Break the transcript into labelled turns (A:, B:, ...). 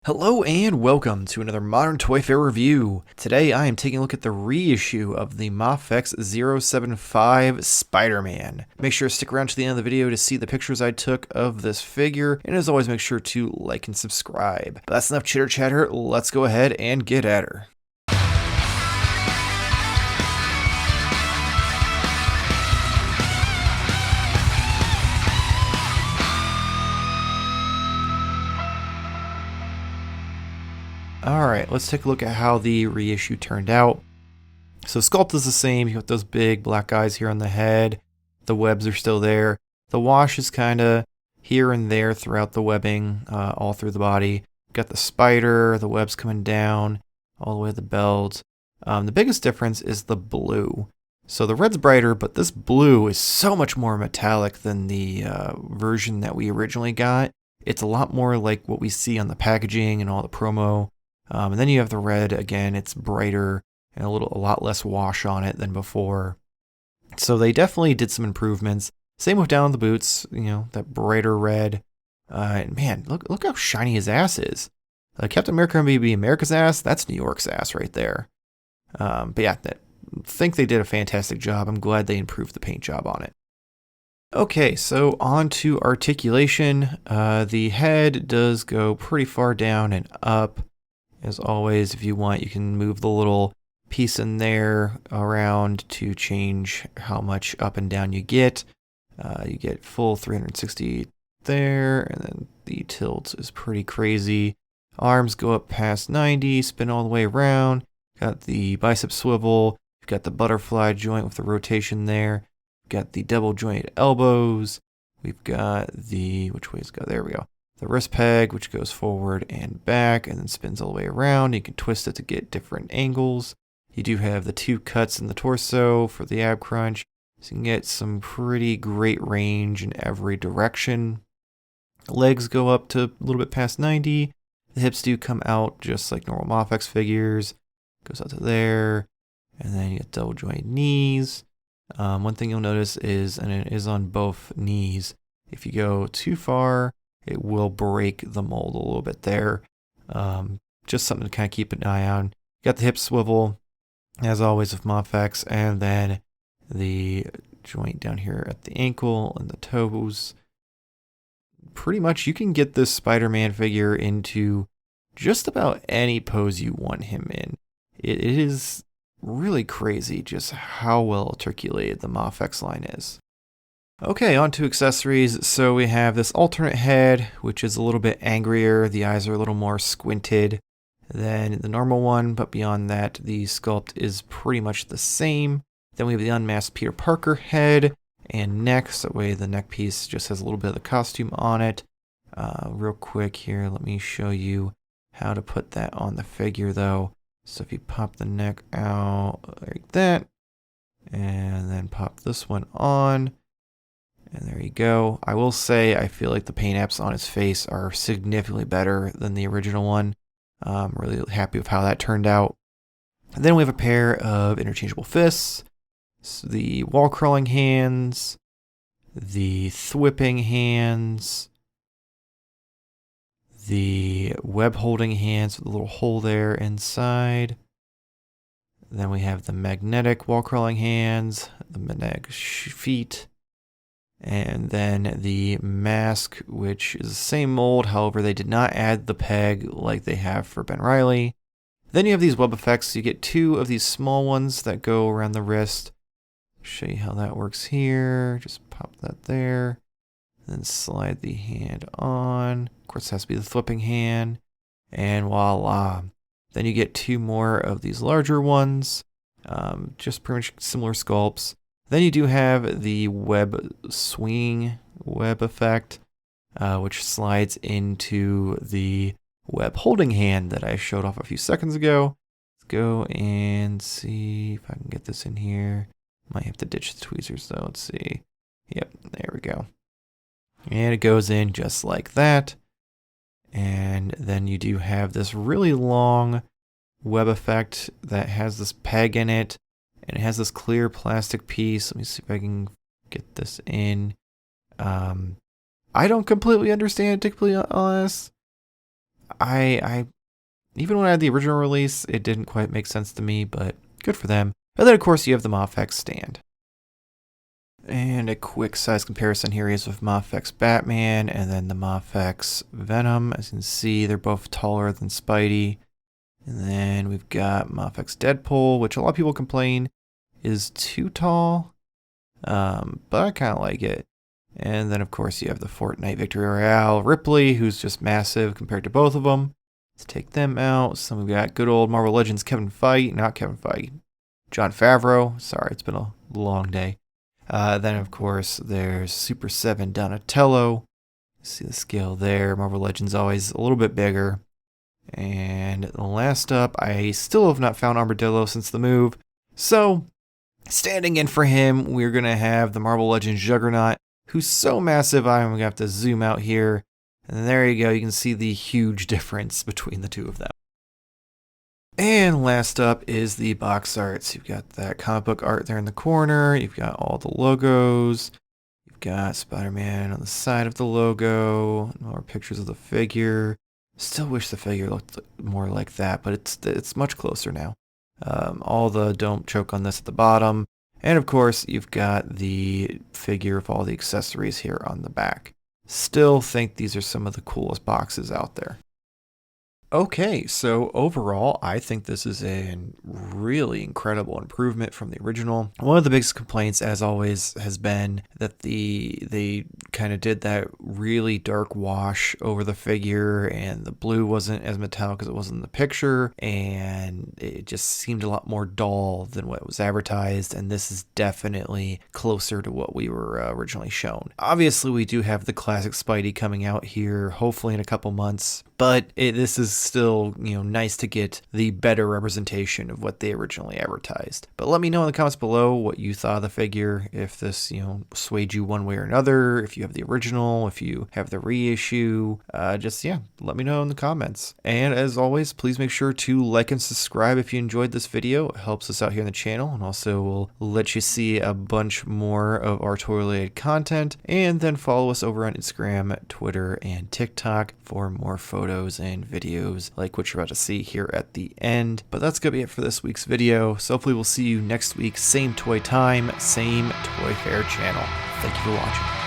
A: Hello and welcome to another Modern Toy Fair review. Today I am taking a look at the reissue of the Mafex 075 Spider-Man. Make sure to stick around to the end of the video to see the pictures I took of this figure, and as always make sure to like and subscribe. But that's enough chitter chatter, let's go ahead and get at her. Alright, let's take a look at how the reissue turned out. So Sculpt is the same, you got those big black eyes here on the head, the webs are still there. The wash is kind of here and there throughout the webbing, all through the body. Got the spider, the webs coming down, all the way to the belt. The biggest difference is the blue. So the red's brighter, but this blue is so much more metallic than the version that we originally got. It's a lot more like what we see on the packaging and all the promo. And then you have the red, again, it's brighter and a lot less wash on it than before. So they definitely did some improvements. Same with down the boots, you know, that brighter red. And man, look how shiny his ass is. Captain America may be America's ass, that's New York's ass right there. But yeah, I think they did a fantastic job. I'm glad they improved the paint job on it. Okay, so on to articulation. The head does go pretty far down and up. As always, if you want, you can move the little piece in there around to change how much up and down you get. You get full 360 there, and then the tilt is pretty crazy. Arms go up past 90, spin all the way around. Got the bicep swivel. You've got the butterfly joint with the rotation there. Got the double jointed elbows. We've got the, which way is it go? There we go. The wrist peg, which goes forward and back and then spins all the way around. You can twist it to get different angles. You do have the two cuts in the torso for the ab crunch. So you can get some pretty great range in every direction. Legs go up to a little bit past 90. The hips do come out just like normal Mafex figures. Goes out to there. And then you get double jointed knees. One thing you'll notice is, and it is on both knees, if you go too far, it will break the mold a little bit there. Just something to kind of keep an eye on. Got the hip swivel, as always with Mafex, and then the joint down here at the ankle and the toes. Pretty much you can get this Spider-Man figure into just about any pose you want him in. It is really crazy just how well articulated the Mafex line is. Okay, on to accessories. So we have this alternate head, which is a little bit angrier. The eyes are a little more squinted than the normal one, but beyond that, the sculpt is pretty much the same. Then we have the unmasked Peter Parker head and neck. So that way the neck piece just has a little bit of the costume on it. Real quick here, let me show you how to put that on the figure though. So if you pop the neck out like that, and then pop this one on, and there you go. I will say I feel like the paint apps on his face are significantly better than the original one. I'm really happy with how that turned out. And then we have a pair of interchangeable fists, the wall crawling hands, the thwipping hands, the web holding hands with a little hole there inside. Then we have the magnetic wall crawling hands, the magnetic feet, and then the mask, which is the same mold. However, they did not add the peg like they have for Ben Reilly. Then you have these web effects. You get two of these small ones that go around the wrist. Show you how that works here. Just pop that there. Then slide the hand on. Of course, it has to be the flipping hand. And voila. Then you get two more of these larger ones. Just pretty much similar sculpts. Then you do have the web swinging web effect, which slides into the web holding hand that I showed off a few seconds ago. Let's go and see if I can get this in here. Might have to ditch the tweezers though. Let's see. Yep, there we go. And it goes in just like that. And then you do have this really long web effect that has this peg in it. And it has this clear plastic piece. Let me see if I can get this in. I don't completely understand it, to be completely honest. I even when I had the original release, it didn't quite make sense to me, but good for them. And then, of course, you have the Mafex stand. And a quick size comparison here is with Mafex Batman and then the Mafex Venom. As you can see, they're both taller than Spidey. And then we've got Mafex Deadpool, which a lot of people complain is too tall, but I kind of like it. And then, of course, you have the Fortnite Victory Royale Ripley, who's just massive compared to both of them. Let's take them out. So we've got good old Marvel Legends John Favreau. Sorry, it's been a long day. Then, of course, there's Super 7 Donatello. See the scale there. Marvel Legends always a little bit bigger. And last up, I still have not found Armadillo since the move. So, standing in for him, we're going to have the Marvel Legends Juggernaut, who's so massive, I'm going to have to zoom out here. And there you go, you can see the huge difference between the two of them. And last up is the box arts. You've got that comic book art there in the corner. You've got all the logos. You've got Spider-Man on the side of the logo. More pictures of the figure. Still wish the figure looked more like that, but it's much closer now. All the don't choke on this at the bottom. And of course, you've got the figure of all the accessories here on the back. Still think these are some of the coolest boxes out there. Okay, so overall, I think this is a really incredible improvement from the original. One of the biggest complaints, as always, has been that they kind of did that really dark wash over the figure, and the blue wasn't as metallic as it was in the picture, and it just seemed a lot more dull than what was advertised, and this is definitely closer to what we were originally shown. Obviously, we do have the classic Spidey coming out here, hopefully in a couple months, but this is still, nice to get the better representation of what they originally advertised. But let me know in the comments below what you thought of the figure, if this, swayed you one way or another, if you have the original, if you have the reissue, let me know in the comments. And as always, please make sure to like and subscribe if you enjoyed this video. It helps us out here on the channel, and also will let you see a bunch more of our toy-related content. And then follow us over on Instagram, Twitter, and TikTok for more photos and videos like what you're about to see here at the end. But that's gonna be it for this week's video. So hopefully we'll see you next week, same toy time, same Toy Fair channel. Thank you for watching.